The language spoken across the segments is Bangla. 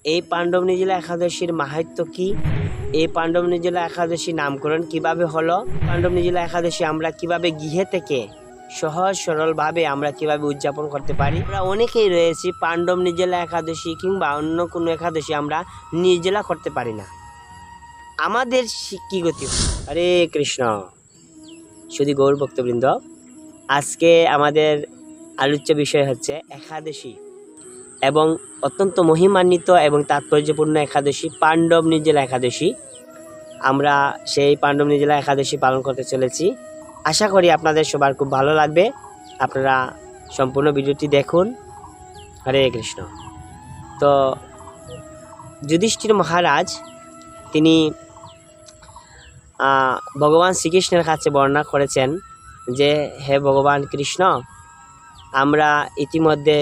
এই পাণ্ডব নির্জলা একাদশীর মাহাত্ম্য কি, এই পাণ্ডব নির্জলা একাদশীর নামকরণ কিভাবে হলো, পাণ্ডব নির্জলা একাদশী আমরা কিভাবে গৃহে থেকে সহজ সরলভাবে আমরা কিভাবে উদযাপন করতে পারি। আমরা অনেকেই রয়েছি পাণ্ডব নির্জলা একাদশী কিংবা অন্য কোনো একাদশী আমরা নির্জলা করতে পারি না। আমাদের কি গতি? হরে কৃষ্ণ। শুধু গৌর ভক্তবৃন্দ, আজকে আমাদের আলোচ্য বিষয় হচ্ছে একাদশী এবং অত্যন্ত মহিমান্বিত এবং তাৎপর্যপূর্ণ একাদশী পাণ্ডব নির্জলা একাদশী। আমরা সেই পাণ্ডব নির্জলা একাদশী পালন করতে চলেছি। আশা করি আপনাদের সবার খুব ভালো লাগবে। আপনারা সম্পূর্ণ ভিডিওটি দেখুন। হরে কৃষ্ণ। তো যুধিষ্ঠির মহারাজ তিনি ভগবান শ্রীকৃষ্ণের কাছে বর্ণনা করেছেন যে হে ভগবান কৃষ্ণ, আমরা ইতিমধ্যে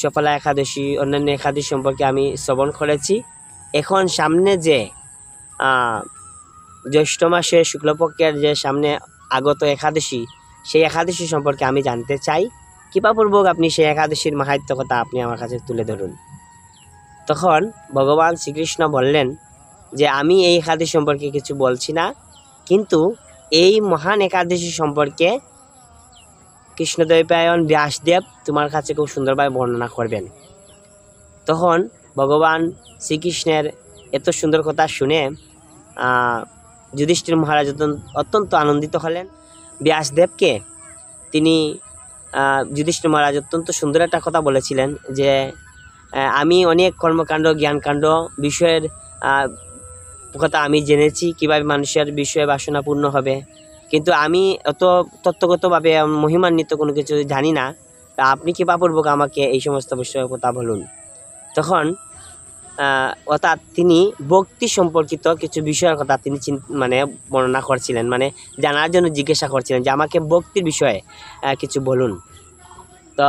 সফলা একাদশী অন্যান্য একাদশী সম্পর্কে আমি শ্রবণ করেছি। এখন সামনে যে জ্যৈষ্ঠ মাসের শুক্লপক্ষের যে সামনে আগত একাদশী, সেই একাদশী সম্পর্কে আমি জানতে চাই। কৃপাপূর্বক আপনি সেই একাদশীর মাহাত্ম্য কথা আপনি আমার কাছে তুলে ধরুন। তখন ভগবান শ্রীকৃষ্ণ বললেন যে আমি এই একাদশী সম্পর্কে কিছু বলছি না, কিন্তু এই মহান একাদশী সম্পর্কে কৃষ্ণদ্বৈপায়ন ব্যাসদেব তোমার কাছে খুব সুন্দরভাবে বর্ণনা করবেন। তখন ভগবান শ্রীকৃষ্ণের এত সুন্দর কথা শুনে যুধিষ্ঠির মহারাজ অত্যন্ত আনন্দিত হলেন। ব্যাসদেবকে তিনি যুধিষ্ঠির মহারাজ অত্যন্ত সুন্দর একটা কথা বলেছিলেন যে আমি অনেক কর্মকাণ্ড জ্ঞানকাণ্ড বিষয়ের কথা আমি জেনেছি, কীভাবে মানুষের বিষয়ে বাসনা পূর্ণ হবে, কিন্তু আমি অত তত্ত্বগতভাবে মহিমান্বিত কোনো কিছু জানি না। তা আপনি কৃপাপূর্বক আমাকে এই সমস্ত বিষয়ের কথা বলুন। তখন অর্থাৎ তিনি ভক্তি সম্পর্কিত কিছু বিষয়ের কথা তিনি বর্ণনা করছিলেন, জানার জন্য জিজ্ঞাসা করছিলেন যে আমাকে ভক্তির বিষয়ে কিছু বলুন। তো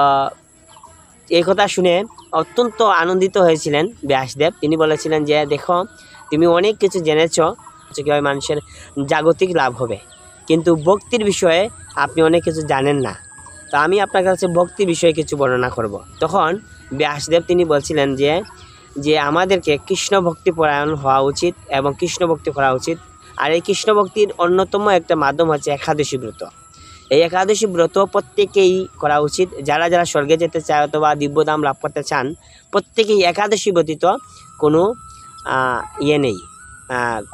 এই কথা শুনে অত্যন্ত আনন্দিত হয়েছিলেন ব্যাসদেব। তিনি বলেছিলেন যে দেখো, তুমি অনেক কিছু জেনেছ কীভাবে মানুষের জাগতিক লাভ হবে, কিন্তু ভক্তির বিষয়ে আপনি অনেক কিছু জানেন না। তো আমি আপনার কাছে ভক্তির বিষয়ে কিছু বর্ণনা করব। তখন ব্যাসদেব তিনি বলছিলেন যে আমাদেরকে কৃষ্ণ ভক্তি পরায়ণ হওয়া উচিত এবং কৃষ্ণ ভক্তি করা উচিত। আর এই কৃষ্ণ ভক্তির অন্যতম একটা মাধ্যম হচ্ছে একাদশী ব্রত। এই একাদশী ব্রত প্রত্যেকেই করা উচিত। যারা যারা স্বর্গে যেতে চায় অথবা দিব্যধাম লাভ করতে চান, প্রত্যেকেই একাদশী ব্যতীত কোনো নেই,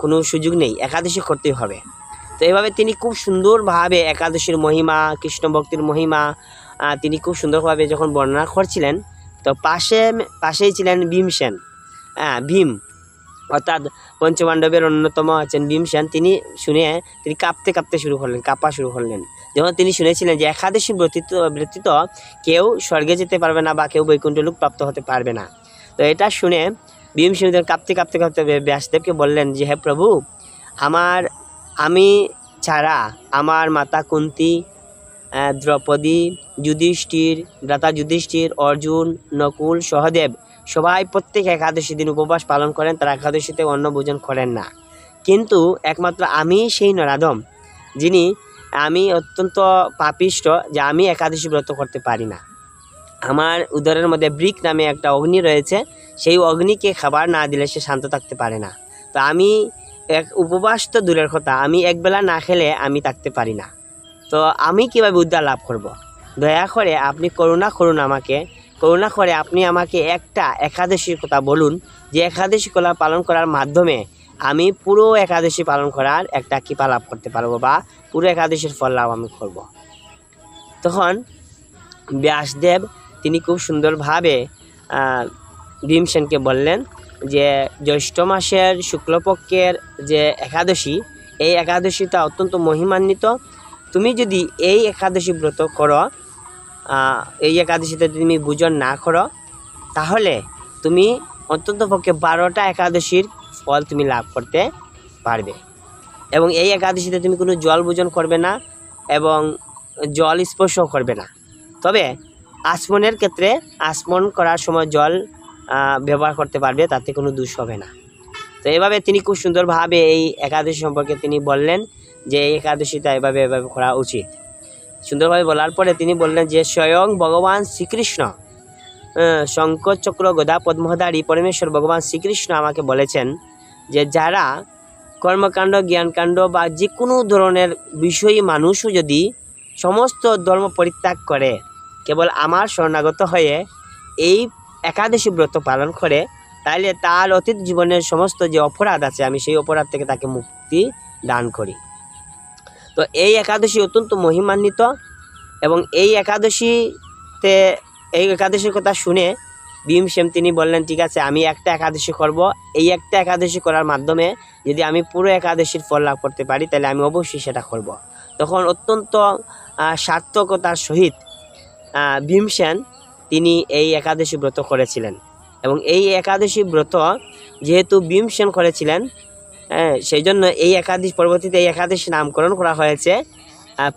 কোনো সুযোগ নেই, একাদশী করতেই হবে। তো এইভাবে তিনি খুব সুন্দরভাবে একাদশীর মহিমা, কৃষ্ণ ভক্তির মহিমা তিনি খুব সুন্দরভাবে যখন বর্ণনা করছিলেন, তো পাশেই ছিলেন ভীমসেন। ভীম অর্থাৎ পঞ্চপাণ্ডবের অন্যতম আছেন ভীমসেন। তিনি কাঁপা শুরু করলেন যখন তিনি শুনেছিলেন যে একাদশী ব্যতীত কেউ স্বর্গে যেতে পারবে না বা কেউ বৈকুণ্ঠ লোক প্রাপ্ত হতে পারবে না। তো এটা শুনে ভীমসেন কাঁপতে ব্যাসদেবকে বললেন যে হে প্রভু, আমি ছাড়া আমার মাতা কুন্তী, দ্রৌপদী, ভ্রাতা যুধিষ্ঠির, অর্জুন, নকুল, সহদেব সবাই প্রত্যেক একাদশী দিন উপবাস পালন করেন। তারা একাদশীতে অন্ন ভোজন করেন না, কিন্তু একমাত্র আমি সেই নরাধম, আমি অত্যন্ত পাপিষ্ট যে আমি একাদশী ব্রত করতে পারি না। আমার উদরের মধ্যে বৃক নামে একটা অগ্নি রয়েছে, সেই অগ্নিকে খাবার না দিলে সে শান্ত থাকতে পারে না। তো আমি উপবাস তো দূরের কথা, আমি একবেলা না খেলে আমি থাকতে পারি না। তো আমি কীভাবে উদ্ধার লাভ করব? দয়া করে আপনি করুণা করে আপনি আমাকে একটা একাদশীর কথা বলুন, যে একাদশী পালন করার মাধ্যমে আমি পুরো একাদশী পালন করার একটা কৃপা লাভ করতে পারবো বা পুরো একাদশীর ফল লাভ আমি করব। তখন ব্যাসদেব তিনি খুব সুন্দরভাবে ভীমসেনকে বললেন যে জ্যৈষ্ঠ মাসের শুক্লপক্ষের যে একাদশী, এই একাদশীটা অত্যন্ত মহিমান্বিত। তুমি যদি এই একাদশী ব্রত করো, এই একাদশীতে তুমি ভোজন না করো, তাহলে তুমি অন্ততপক্ষে 12টা একাদশীর ফল তুমি লাভ করতে পারবে। এবং এই একাদশীতে তুমি কোনো জল ভোজন করবে না এবং জল স্পর্শও করবে না। তবে আচমনের ক্ষেত্রে আচমন করার সময় জল ব্যবহার করতে পারবে, তাতে কোনো দোষ হবে না। তো এভাবে তিনি খুব সুন্দরভাবে এই একাদশী সম্পর্কে তিনি বললেন যে এই একাদশীটা এভাবে করা উচিত। সুন্দরভাবে বলার পরে তিনি বললেন যে স্বয়ং ভগবান শ্রীকৃষ্ণ শঙ্খ চক্র গদা পদ্মধারী পরমেশ্বর ভগবান শ্রীকৃষ্ণ আমাকে বলেছেন যে যারা কর্মকাণ্ড জ্ঞানকাণ্ড বা যে কোনো ধরনের বিষয়ী মানুষও যদি সমস্ত ধর্ম পরিত্যাগ করে কেবল আমার শরণাগত হয়ে এই একাদশী ব্রত পালন করে, তাহলে তার অতীত জীবনের সমস্ত যে অপরাধ আছে আমি সেই অপরাধ থেকে তাকে মুক্তি দান করি। তো এই একাদশী অত্যন্ত মহিমান্বিত, এবং এই একাদশীর কথা শুনে ভীমসেন তিনি বললেন, ঠিক আছে আমি একটা একাদশী করব, এই একটা একাদশী করার মাধ্যমে যদি আমি পুরো একাদশীর ফল লাভ করতে পারি তাহলে আমি অবশ্যই সেটা করব। তখন অত্যন্ত সার্থকতার সহিত ভীমসেন তিনি এই একাদশী ব্রত করেছিলেন। এবং এই একাদশী ব্রত যেহেতু ভীমসেন করেছিলেন, সেই জন্য এই পরবর্তীতে এই একাদশী নামকরণ করা হয়েছে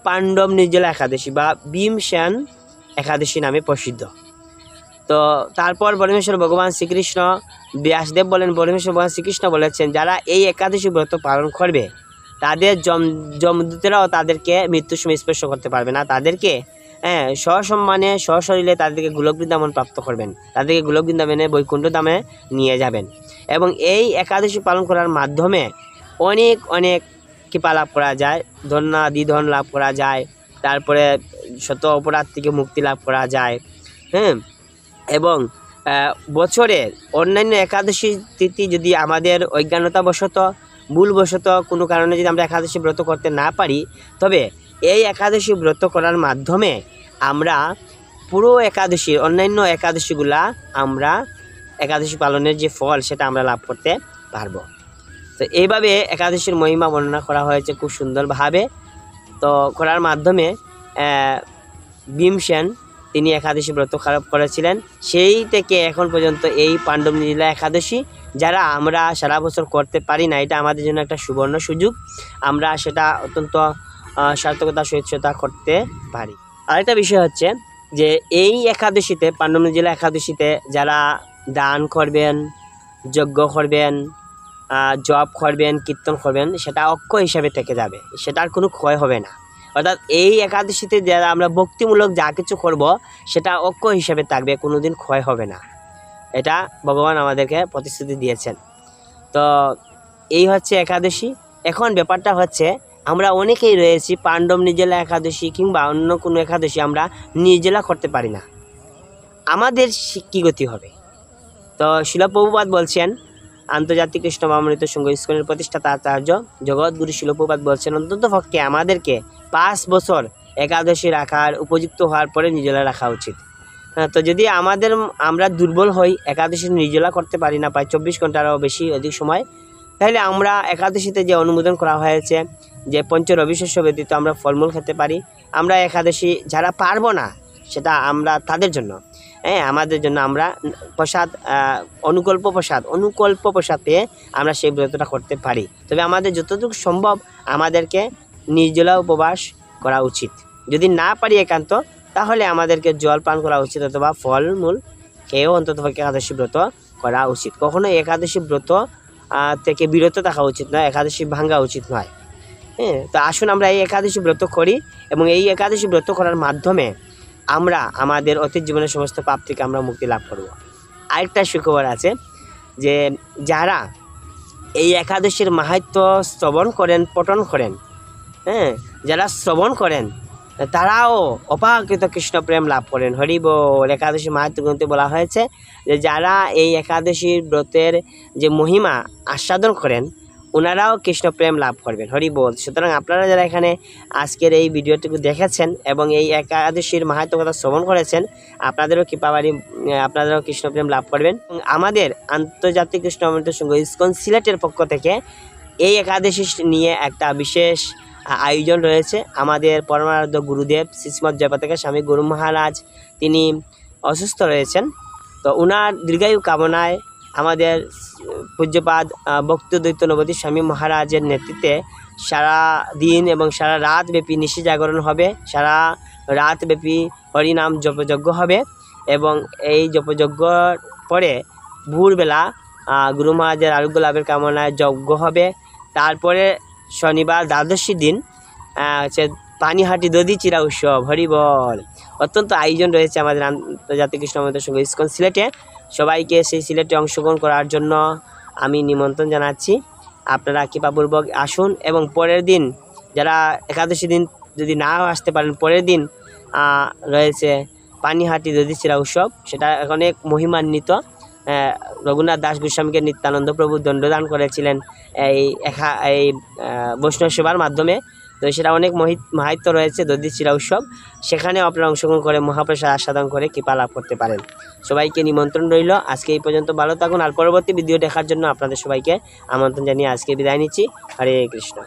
পাণ্ডব নির্জলা একাদশী বা ভীমসেন একাদশী নামে প্রসিদ্ধ। তো তারপর পরমেশ্বর ভগবান শ্রীকৃষ্ণ ব্যাসদেব বলেন, পরমেশ্বর ভগবান শ্রীকৃষ্ণ বলেছেন যারা এই একাদশী ব্রত পালন করবে তাদের যমদূতেরাও তাদেরকে মৃত্যুর সময় স্পর্শ করতে পারবে না, তাদেরকে সসম্মানে সশরীরে তাদেরকে গোলক বৃন্দাবন প্রাপ্ত করবেন, তাদেরকে গোলক বৃন্দাবনে বৈকুণ্ঠ ধামে নিয়ে যাবেন। এবং এই একাদশী পালন করার মাধ্যমে অনেক অনেক কৃপা লাভ করা যায়, ধন লাভ করা যায়, তারপরে শত অপরাধ থেকে মুক্তি লাভ করা যায়। এবং বছরের অন্যান্য একাদশী তিথি যদি আমাদের অজ্ঞানতাবশত ভুলবশত কোনো কারণে যদি আমরা একাদশী ব্রত করতে না পারি, তবে এই একাদশী ব্রত করার মাধ্যমে আমরা পুরো একাদশীর অন্যান্য একাদশীগুলা আমরা একাদশী পালনের যে ফল সেটা আমরা লাভ করতে পারবো। তো এইভাবে একাদশীর মহিমা বর্ণনা করা হয়েছে খুব সুন্দরভাবে। তো করার মাধ্যমে ভীমসেন তিনি একাদশী ব্রত করেছিলেন। সেই থেকে এখন পর্যন্ত এই পাণ্ডব নির্জলা একাদশী যারা আমরা সারা বছর করতে পারি না, এটা আমাদের জন্য একটা সুবর্ণ সুযোগ, আমরা সেটা অত্যন্ত সার্থকতার সহিত সেটা করতে পারি। আরেকটা বিষয় হচ্ছে যে এই একাদশীতে পাণ্ডব নির্জলা একাদশীতে যারা দান করবেন, যজ্ঞ করবেন, জপ করবেন, কীর্তন করবেন, সেটা অক্ষয় হিসাবে থেকে যাবে, সেটার কোনো ক্ষয় হবে না। অর্থাৎ এই একাদশীতে যারা আমরা ভক্তিমূলক যা কিছু করব সেটা অক্ষয় হিসাবে থাকবে, কোনোদিন ক্ষয় হবে না, এটা ভগবান আমাদেরকে প্রতিশ্রুতি দিয়েছেন। তো এই হচ্ছে একাদশী। এখন ব্যাপারটা হচ্ছে আমরা অনেকেই রয়েছি পাণ্ডব নির্জলা একাদশী কিংবা অন্য কোনো একাদশী আমরা নির্জলা করতে পারি না, আমাদের কী গতি হবে? তো শিল প্রভুপাদ বলছেন, আন্তর্জাতিক কৃষ্ণ ভাবনামৃত সংঘ ইস্কনের প্রতিষ্ঠাতা আচার্য জগৎগুরু শিল প্রভুপাদ বলছেন অন্তত পক্ষে আমাদেরকে 5 বছর একাদশী রাখার উপযুক্ত হওয়ার পরে নির্জলা রাখা উচিত। তো যদি আমরা দুর্বল হই, একাদশী নির্জলা করতে পারি না, প্রায় 24 ঘন্টারও অধিক সময়, তাহলে আমরা একাদশীতে যে অনুমোদন করা হয়েছে যে পঞ্চরবিশস্য ব্যতীত আমরা ফলমূল খেতে পারি, আমরা একাদশী যারা পারবো না সেটা আমরা তাদের জন্য আমাদের জন্য আমরা প্রসাদ অনুকল্প প্রসাদ পেয়ে আমরা সেই ব্রতটা করতে পারি। তবে আমাদের যতটুকু সম্ভব আমাদেরকে নির্জলা উপবাস করা উচিত। যদি না পারি একান্ত, তাহলে আমাদেরকে জল পান করা উচিত অথবা ফলমূল খেয়েও অন্ততপক্ষে একাদশী ব্রত করা উচিত। কখনো একাদশী ব্রত থেকে বিরত থাকা উচিত নয়, একাদশী ভাঙ্গা উচিত নয়। তো আসুন আমরা এই একাদশী ব্রত করি, এবং এই একাদশী ব্রত করার মাধ্যমে আমরা আমাদের অতীত জীবনের সমস্ত পাপ থেকে আমরা মুক্তি লাভ করব। আরেকটা সুখবর আছে যে যারা এই একাদশীর মাহাত্ম্য শ্রবণ করেন, পঠন করেন, যারা শ্রবণ করেন তারাও অপাকৃত কৃষ্ণ প্রেম লাভ করেন। হরি বল। একাদশী মাহাত্ম্য গ্রন্থে বলা হয়েছে যে যারা এই একাদশীর ব্রতের যে মহিমা আস্বাদন করেন ওনারাও কৃষ্ণ প্রেম লাভ করবেন। হরি বল। সুতরাং আপনারা যারা এখানে আজকের এই ভিডিওটুকু দেখেছেন এবং এই একাদশীর মাহাত্ম্য কথা শ্রবণ করেছেন, আপনাদেরও কৃপাবাড়ি, আপনারাও কৃষ্ণ প্রেম লাভ করবেন। আমাদের আন্তর্জাতিক কৃষ্ণ ভাবনামৃত সংঘ ইস্কন সিলেটের পক্ষ থেকে এই একাদশী নিয়ে একটা বিশেষ আয়োজন রয়েছে। আমাদের পরমারাধ্য গুরুদেব শ্রীমৎ জয়পতাকা স্বামী গুরু মহারাজ তিনি অসুস্থ রয়েছেন। তো ওনার দীর্ঘায়ু কামনায় আমাদের পূজ্যপাদ ভক্তদ্বৈত নবদ্বীপ স্বামী মহারাজের নেতৃত্বে সারা দিন এবং সারা রাত ব্যাপী নিশি জাগরণ হবে, সারা রাত ব্যাপী হরিনাম জপযজ্ঞ হবে, এবং এই জপযজ্ঞর পরে ভোরবেলা গুরু মহারাজের আরোগ্য লাভের কামনায় যজ্ঞ হবে। তারপরে শনিবার দ্বাদশী দিন পানিহাটি দধি চিরা উৎসব, হরিবল। অত্যন্ত আয়োজন রয়েছে আমাদের আন্তর্জাতিক কৃষ্ণ মন্দির সংঘ ইসকন সিলেটে। সবাইকে সেই সিলেটে অংশগ্রহণ করার জন্য আমি নিমন্ত্রণ জানাচ্ছি। আপনারা কৃপাপূর্বক আসুন এবং পরের দিন যারা একাদশী দিন যদি না আসতে পারেন, পরের দিন রয়েছে পানিহাটি দধি চিরা উৎসব। সেটা অনেক মহিমান্বিত। রঘুনাথ দাস গোস্বামীকে নিত্যানন্দ প্রভু দণ্ডদান করেছিলেন এই বৈষ্ণব সেবার মাধ্যমে। তো সেটা অনেক মাহাত্ম্য রয়েছে দধি চিরা উৎসব। সেখানে আপনারা অংশগ্রহণ করে মহাপ্রসাদ আস্বাদন করে কৃপা লাভ করতে পারেন। সবাইকে নিমন্ত্রণ রইল। আজকে এই পর্যন্ত ভালো থাকুন। আর পরবর্তী ভিডিও দেখার জন্য আপনাদের সবাইকে আমন্ত্রণ জানিয়ে আজকে বিদায় নিচ্ছি। হরে কৃষ্ণ।